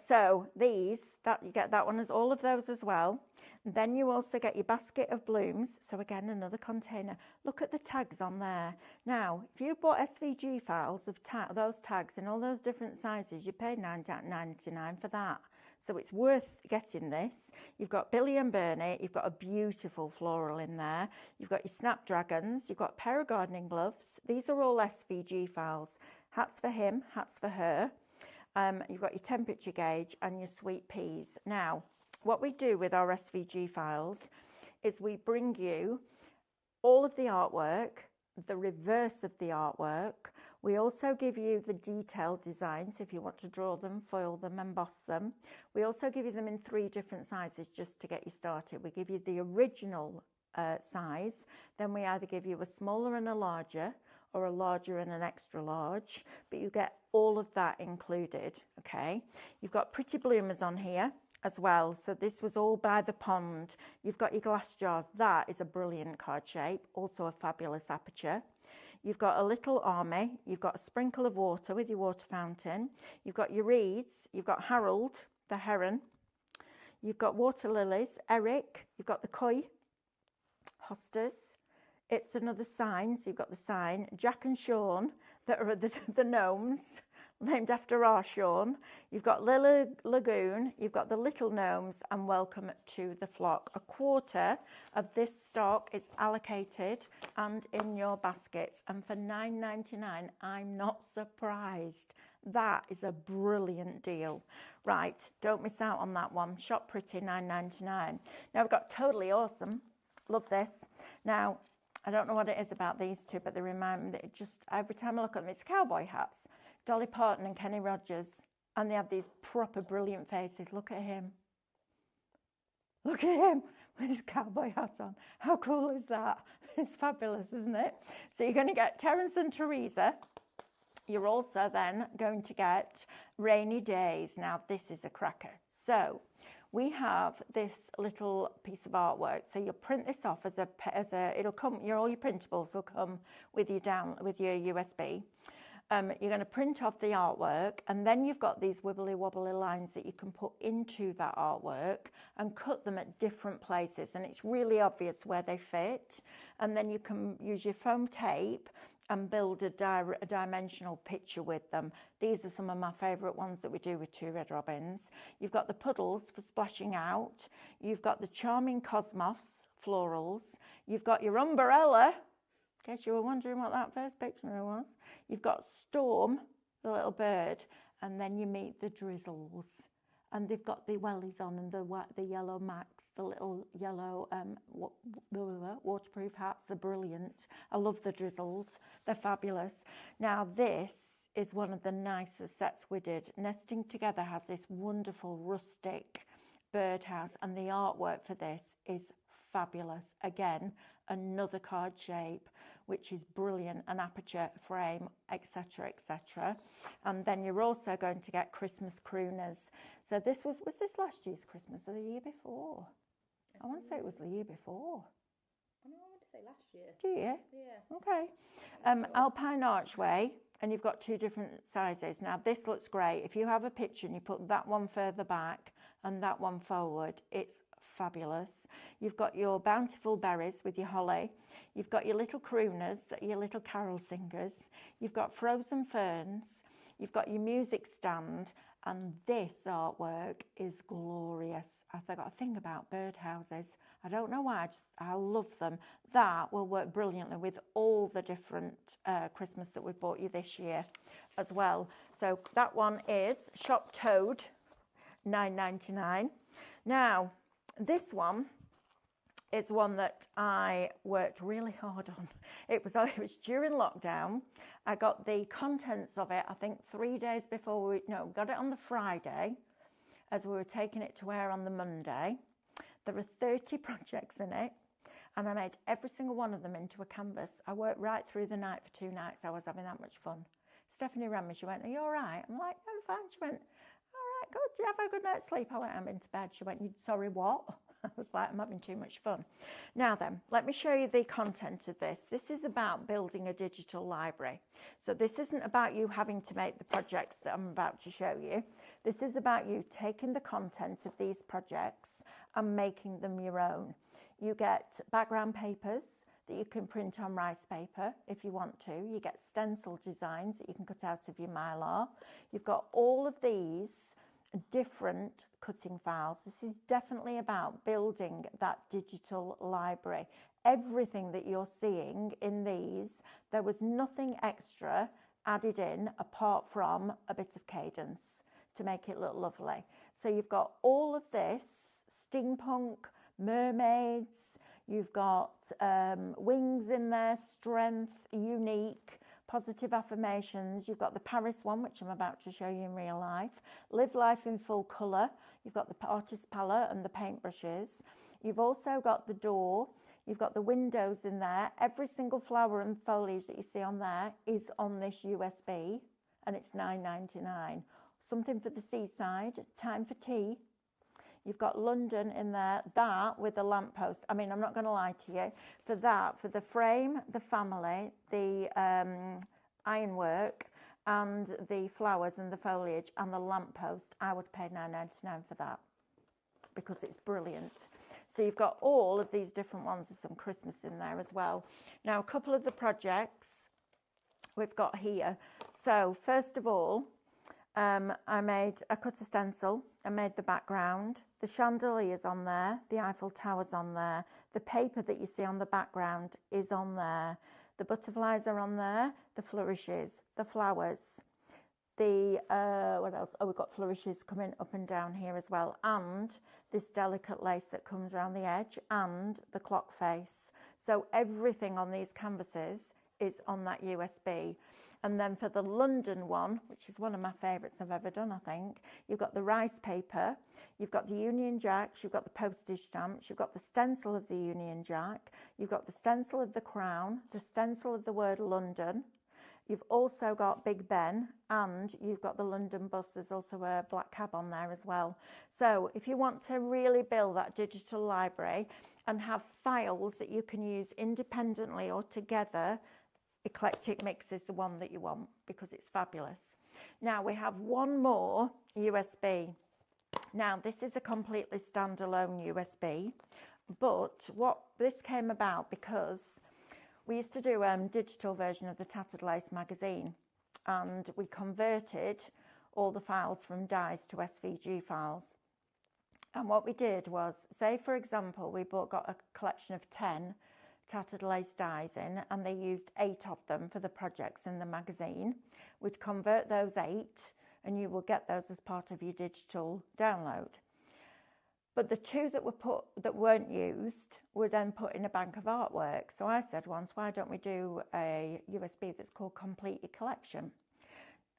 So these, you get that one as all of those as well. And then you also get your basket of blooms. So again, another container. Look at the tags on there. Now, if you bought SVG files of those tags in all those different sizes, you paid $9.99 for that. So it's worth getting this. You've got Billy and Bernie. You've got a beautiful floral in there. You've got your snapdragons. You've got a pair of gardening gloves. These are all SVG files. Hats for him, hats for her. You've got your temperature gauge and your sweet peas. Now, what we do with our SVG files is we bring you all of the artwork, the reverse of the artwork. We also give you the detailed designs if you want to draw them, foil them, emboss them. We also give you them in 3 different sizes just to get you started. We give you the original size, then we either give you a smaller and a larger, or a larger and an extra large, but you get all of that included, okay? You've got pretty bloomers on here as well. So this was all by the pond. You've got your glass jars. That is a brilliant card shape, also a fabulous aperture. You've got a little army. You've got a sprinkle of water with your water fountain. You've got your reeds. You've got Harold, the heron. You've got water lilies, Eric. You've got the koi, hostas. It's another sign, so you've got the sign. Jack and Sean, that are the gnomes, named after our Sean. You've got Lily Lagoon, you've got the little gnomes, and welcome to the flock. A quarter of this stock is allocated and in your baskets. And for $9.99, I'm not surprised. That is a brilliant deal. Right, don't miss out on that one. Shop Pretty, $9.99. Now we've got Totally Awesome. Love this. Now, I don't know what it is about these two, but they remind me that it just, every time I look at them, it's cowboy hats. Dolly Parton and Kenny Rogers, and they have these proper brilliant faces. Look at him. Look at him with his cowboy hat on. How cool is that? It's fabulous, isn't it? So you're going to get Terence and Teresa. You're also then going to get Rainy Days. Now, this is a cracker. So we have this little piece of artwork. So you'll print this off as a it'll come, all your printables will come with your USB. You're going to print off the artwork, and then you've got these wibbly wobbly lines that you can put into that artwork and cut them at different places, and it's really obvious where they fit. And then you can use your foam tape and build a dimensional picture with them. These are some of my favourite ones that we do with Two Red Robins. You've got the puddles for splashing out. You've got the charming cosmos florals. You've got your umbrella. In case you were wondering what that first picture was. You've got Storm, the little bird. and then you meet the Drizzles. And they've got the wellies on and the yellow Macs, the little yellow waterproof hats. They're brilliant. I love the Drizzles. They're fabulous. Now this is one of the nicest sets we did. Nesting Together has this wonderful rustic birdhouse, and the artwork for this is fabulous. Again, another card shape, which is brilliant, an aperture frame, etc., etc. And then you're also going to get Christmas crooners. So this was this last year's Christmas or the year before? I want to say it was the year before. I want to say last year. Do you? Yeah. Okay. Alpine archway, and you've got two different sizes. Now this looks great. If you have a picture and you put that one further back and that one forward, it's fabulous. You've got your bountiful berries with your holly. You've got your little crooners, your little carol singers. You've got frozen ferns. You've got your music stand, and this artwork is glorious. I forgot a thing about birdhouses. I don't know why, I love them. That will work brilliantly with all the different Christmas that we've bought you this year as well. So that one is Shop Toad, $9.99. Now, this one is one that I worked really hard on. It was during lockdown. I got the contents of it, I think 3 days before we got it on the Friday as we were taking it to air on the Monday. There are 30 projects in it, and I made every single one of them into a canvas. I worked right through the night for 2 nights. I was having that much fun. Stephanie rang me. She went, "Are you all right?" I'm like, "I'm fine." She went, "All right, good. Did you have a good night's sleep?" I went, "I'm into bed." She went, "Sorry, what?" I was like, "I'm having too much fun." Now then, let me show you the content of this. This is about building a digital library. So this isn't about you having to make the projects that I'm about to show you. This is about you taking the content of these projects and making them your own. You get background papers that you can print on rice paper if you want to. You get stencil designs that you can cut out of your Mylar. You've got all of these different cutting files. This is definitely about building that digital library. Everything that you're seeing in these, there was nothing extra added in apart from a bit of cadence to make it look lovely. So you've got all of this, steampunk, mermaids, you've got wings in there, strength, unique, positive affirmations. You've got the Paris one, which I'm about to show you in real life. Live life in full colour. You've got the artist palette and the paintbrushes. You've also got the door. You've got the windows in there. Every single flower and foliage that you see on there is on this USB, and it's $9.99. Something for the seaside, time for tea. You've got London in there, that with the lamppost. I mean, I'm not going to lie to you. For that, for the frame, the family, the ironwork, and the flowers and the foliage and the lamppost, I would pay $9.99 for that because it's brilliant. So you've got all of these different ones. There's some Christmas in there as well. Now, a couple of the projects we've got here. So first of all, I cut a stencil, I made the background, the chandeliers on there, the Eiffel Tower's on there, the paper that you see on the background is on there, the butterflies are on there, the flourishes, the flowers, the, what else? Oh, we've got flourishes coming up and down here as well, and this delicate lace that comes around the edge, and the clock face. So everything on these canvases is on that USB. And then for the London one, which is one of my favourites I've ever done, I think, you've got the rice paper, you've got the Union Jacks, you've got the postage stamps, you've got the stencil of the Union Jack, you've got the stencil of the crown, the stencil of the word London, you've also got Big Ben, and you've got the London bus. There's also a black cab on there as well. So if you want to really build that digital library and have files that you can use independently or together, Eclectic Mix is the one that you want because it's fabulous. Now we have one more USB. Now this is a completely standalone USB, but what this came about because we used to do a digital version of the Tattered Lace magazine, and we converted all the files from DICE to SVG files. And what we did was, say for example, we got a collection of 10 Tattered Lace dies in, and they used 8 of them for the projects in the magazine. We'd convert those 8 and you will get those as part of your digital download. But the two that weren't used were then put in a bank of artwork. So I said once, why don't we do a USB that's called Complete Your Collection?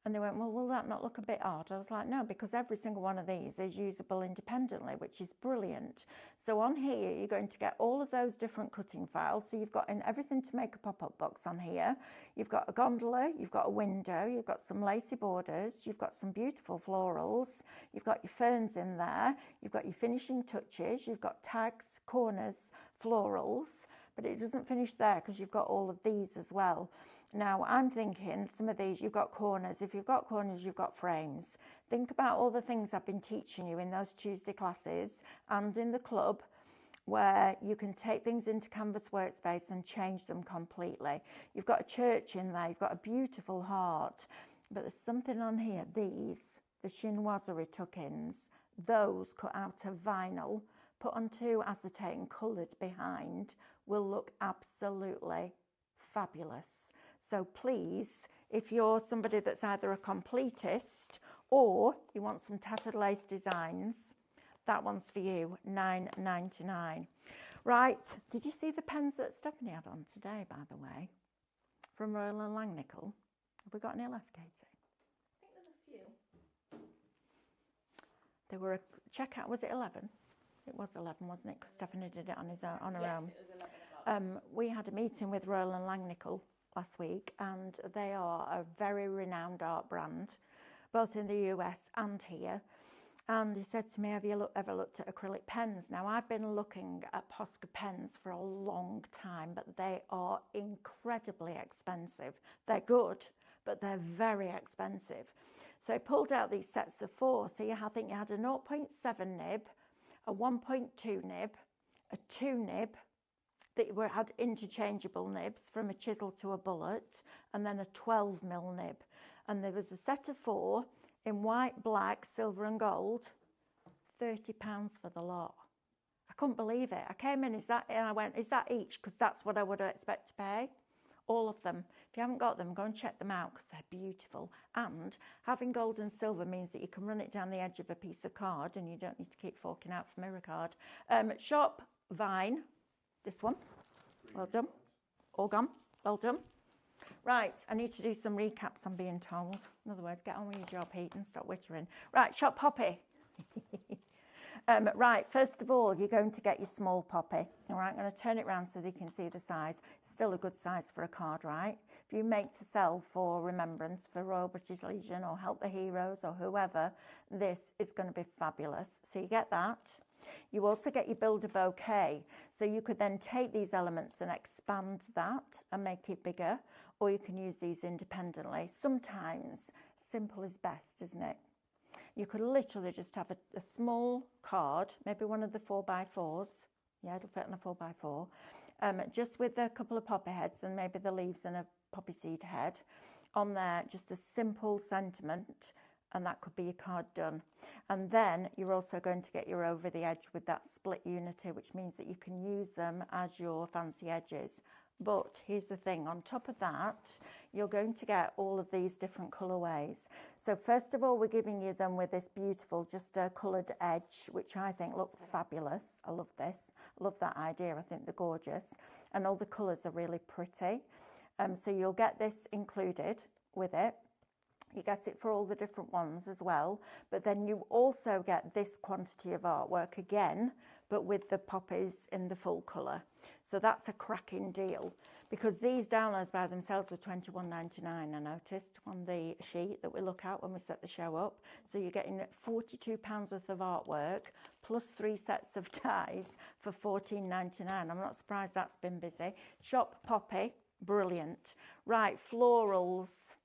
And they went, well, will that not look a bit odd? I was like, no, because every single one of these is usable independently, which is brilliant. So on here, you're going to get all of those different cutting files. So you've got everything to make a pop-up box on here. You've got a gondola, you've got a window, you've got some lacy borders, you've got some beautiful florals, you've got your ferns in there, you've got your finishing touches, you've got tags, corners, florals, but it doesn't finish there because you've got all of these as well. Now, I'm thinking some of these, you've got corners. If you've got corners, you've got frames. Think about all the things I've been teaching you in those Tuesday classes and in the club, where you can take things into Canvas Workspace and change them completely. You've got a church in there, you've got a beautiful heart, but there's something on here. These, the chinoiserie tuck-ins, those cut out of vinyl, put onto acetate and coloured behind, will look absolutely fabulous. So please, if you're somebody that's either a completist or you want some tattered lace designs, that one's for you, $9.99. Right, did you see the pens that Stephanie had on today, by the way, from Royal and Langnickel? Have we got any left, Katie? I think there's a few. They were checkout. Was it 11? It was 11, wasn't it? Because Stephanie did it on her own. Yes, it was 11 o'clock. We had a meeting with Royal and Langnickel last week, and they are a very renowned art brand, both in the US and here. And he said to me, have you ever looked at acrylic pens? Now, I've been looking at Posca pens for a long time, but they are incredibly expensive. They're good, but they're very expensive. So I pulled out these sets of 4. So I think you had a 0.7 nib, a 1.2 nib, a 2 nib, that had interchangeable nibs from a chisel to a bullet, and then a 12mm nib. And there was a set of 4 in white, black, silver and gold, £30 for the lot. I couldn't believe it. I came in, and I went, is that each? Because that's what I would expect to pay. All of them. If you haven't got them, go and check them out because they're beautiful. And having gold and silver means that you can run it down the edge of a piece of card and you don't need to keep forking out for mirror card. Shop Vine. This one, well done, all gone, well done. Right, I need to do some recaps, I'm being told. In other words, get on with your job, Heaton, stop wittering. Right, Shop Poppy. Right, first of all, you're going to get your small poppy. All right, I'm going to turn it around so that you can see the size. Still a good size for a card, right? If you make to sell for remembrance for Royal British Legion or Help the Heroes or whoever, this is going to be fabulous. So you get that. You also get your builder bouquet. So you could then take these elements and expand that and make it bigger, or you can use these independently. Sometimes simple is best, isn't it? You could literally just have a small card, maybe one of the 4x4s. Yeah, it'll fit on a 4x4. Just with a couple of poppy heads and maybe the leaves and a poppy seed head on there, just a simple sentiment, and that could be your card done. And then you're also going to get your over the edge with that split unity, which means that you can use them as your fancy edges. But here's the thing, on top of that, you're going to get all of these different colourways. So first of all, we're giving you them with this beautiful, just a coloured edge, which I think look fabulous. I love this. I love that idea. I think they're gorgeous. And all the colours are really pretty. So you'll get this included with it. You get it for all the different ones as well. But then you also get this quantity of artwork again, but with the poppies in the full colour. So that's a cracking deal, because these downloads by themselves are $21.99, I noticed, on the sheet that we look at when we set the show up. So you're getting £42 worth of artwork, plus 3 sets of ties for $14.99. I'm not surprised that's been busy. Shop Poppy, brilliant. Right, florals.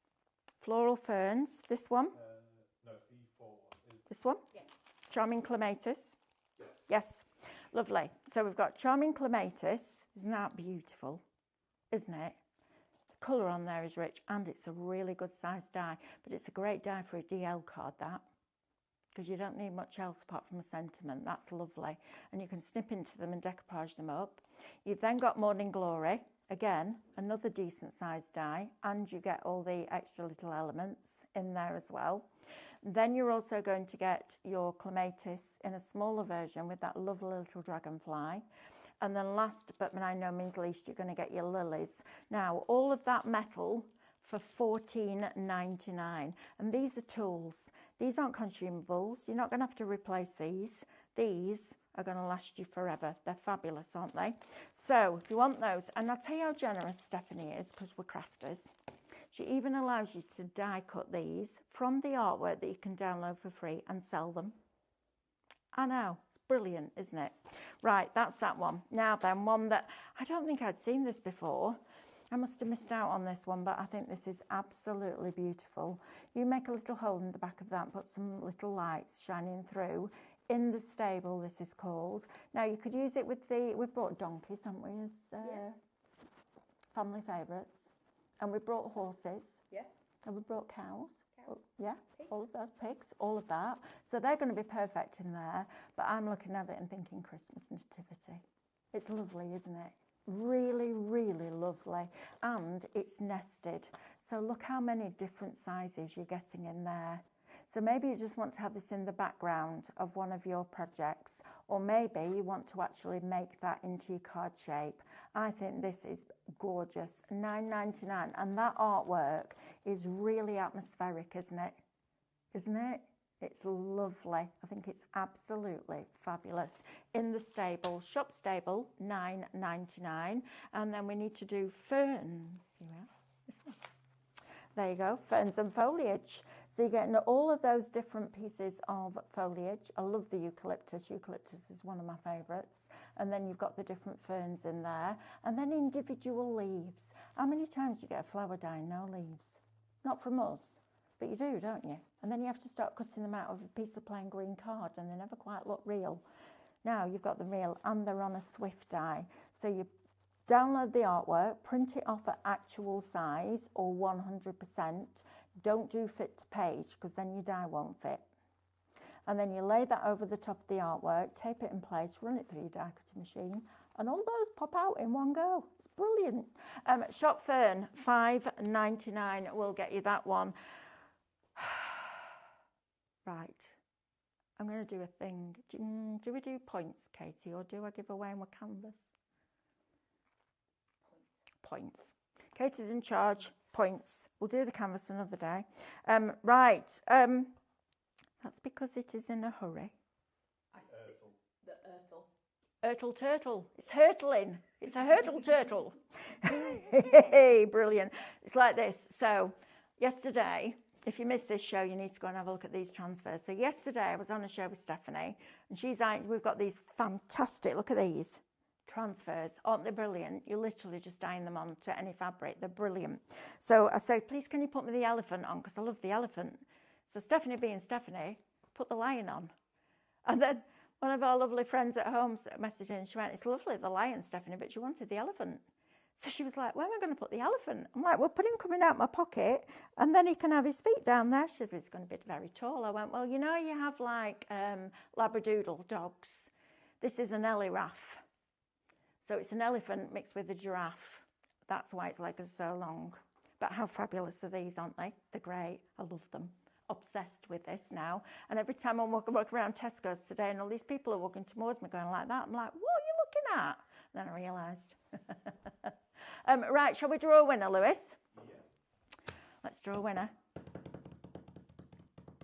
Floral ferns, this one? No, it's the 4 one. This one? Yes. Charming Clematis? Yes. Yes, lovely. So we've got Charming Clematis. Isn't that beautiful? Isn't it? The colour on there is rich, and it's a really good size die, but it's a great die for a DL card, that, because you don't need much else apart from a sentiment. That's lovely. And you can snip into them and decoupage them up. You've then got Morning Glory. Again, another decent sized die, and you get all the extra little elements in there as well. Then you're also going to get your clematis in a smaller version with that lovely little dragonfly. And then last but by no means least, you're going to get your lilies. Now, all of that metal for $14.99. And these are tools. These aren't consumables. You're not going to have to replace these. These are going to last you forever. They're fabulous, aren't they? So if you want those, and I'll tell you how generous Stephanie is, because we're crafters. She even allows you to die cut these from the artwork that you can download for free and sell them. I know, it's brilliant, isn't it? Right, that's that one. Now then, one that I don't think I'd seen this before. I must have missed out on this one, but I think this is absolutely beautiful. You make a little hole in the back of that and put some little lights shining through. In the stable, this is called. Now, you could use it with we've brought donkeys, haven't we, as family favourites. And we brought horses. Yes. And we brought cows. Cows. Yeah, Pigs. all of those pigs, all of that. So they're going to be perfect in there. But I'm looking at it and thinking Christmas nativity. It's lovely, isn't it? Really, really lovely. And it's nested. So look how many different sizes you're getting in there. So maybe you just want to have this in the background of one of your projects, or maybe you want to actually make that into your card shape. I think this is gorgeous. $9.99, and that artwork is really atmospheric, isn't it? Isn't it? It's lovely. I think it's absolutely fabulous. In the stable, shop stable, $9.99, and then we need to do ferns. Yeah, this one. There you go, ferns and foliage. So you're getting all of those different pieces of foliage. I love the eucalyptus. Eucalyptus is one of my favourites. And then you've got the different ferns in there. And then individual leaves. How many times do you get a flower dying, no leaves? Not from us, but you do, don't you? And then you have to start cutting them out of a piece of plain green card, and they never quite look real. Now you've got them real, and they're on a Swift die. So you download the artwork, print it off at actual size or 100%. Don't do fit to page, because then your die won't fit. And then you lay that over the top of the artwork, tape it in place, run it through your die cutting machine, and all those pop out in one go. It's brilliant. Shop Fern, $5.99 will get you that one. Right. I'm going to do a thing. Do we do points, Katie, or do I give away my canvas? Points. Katie's in charge. Points. We'll do the canvas another day. Right. That's because it is in a hurry. The Ertl. Hurtle turtle. It's hurtling. It's a hurtle turtle. Brilliant. It's like this. So yesterday, if you missed this show, you need to go and have a look at these transfers. So yesterday I was on a show with Stephanie, and she's like, we've got these fantastic, look at these transfers. Aren't they brilliant? You're literally just dyeing them on to any fabric. They're brilliant. So I said, please can you put me the elephant on, because I love the elephant. So Stephanie being Stephanie, put the lion on. And then one of our lovely friends at home messaged in, she went, it's lovely, the lion, Stephanie, but she wanted the elephant. So she was like, where am I going to put the elephant? I'm like, well, put him coming out my pocket, and then he can have his feet down there. She said, it's going to be very tall. I went, well, you know, you have like Labradoodle dogs. This is an Eliraf. So it's an elephant mixed with a giraffe. That's why its legs are so long. But how fabulous are these, aren't they? They're great. I love them. Obsessed with this now. And every time I'm walking around Tesco's today and all these people are walking towards me going like that, I'm like, what are you looking at? And then I realised. Right, shall we draw a winner, Lewis? Yeah. Let's draw a winner.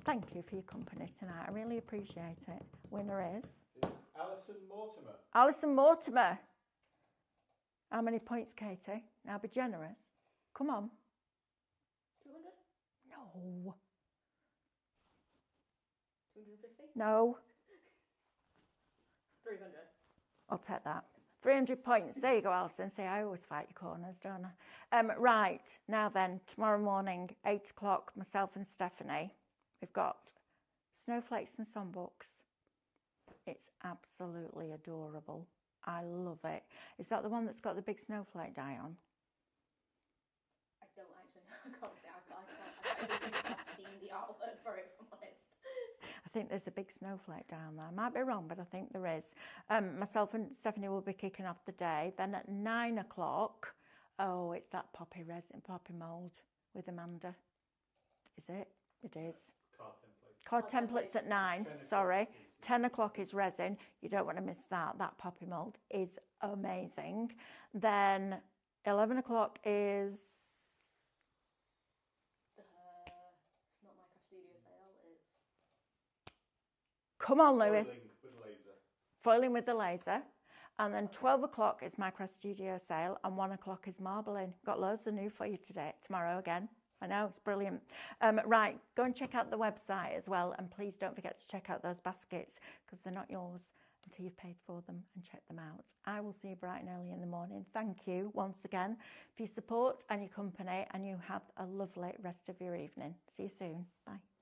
Thank you for your company tonight. I really appreciate it. Winner is? It's Alison Mortimer. Alison Mortimer. How many points, Katie? Now be generous. Come on. 200? No. 250? No. 300? I'll take that. 300 points. There you go, Alison. See, I always fight your corners, don't I? Right. Now then, tomorrow morning, 8 o'clock, myself and Stephanie, we've got snowflakes and songbooks. It's absolutely adorable. I love it. Is that the one that's got the big snowflake die on? I don't actually know. I can't think I've seen the artwork for it, if I'm honest. I think there's a big snowflake down there. I might be wrong, but I think there is. Myself and Stephanie will be kicking off the day. Then at 9 o'clock, oh, it's that poppy resin, poppy mould with Amanda. Is it? It is. Card template. Card Oh, templates at templates. 9, 10 o'clock sorry. is the- 10 o'clock is resin. You don't want to miss that. That poppy mould is amazing. Then 11 o'clock is... It's not Micro Studio sale, it's... Come on, Lewis. Foiling with laser. Foiling with the laser. And then 12 o'clock is Micro Studio sale and 1 o'clock is marbling. Got loads of new for you today, tomorrow again. I know, it's brilliant. Right, go and check out the website as well. And please don't forget to check out those baskets because they're not yours until you've paid for them and checked them out. I will see you bright and early in the morning. Thank you once again for your support and your company, and you have a lovely rest of your evening. See you soon. Bye.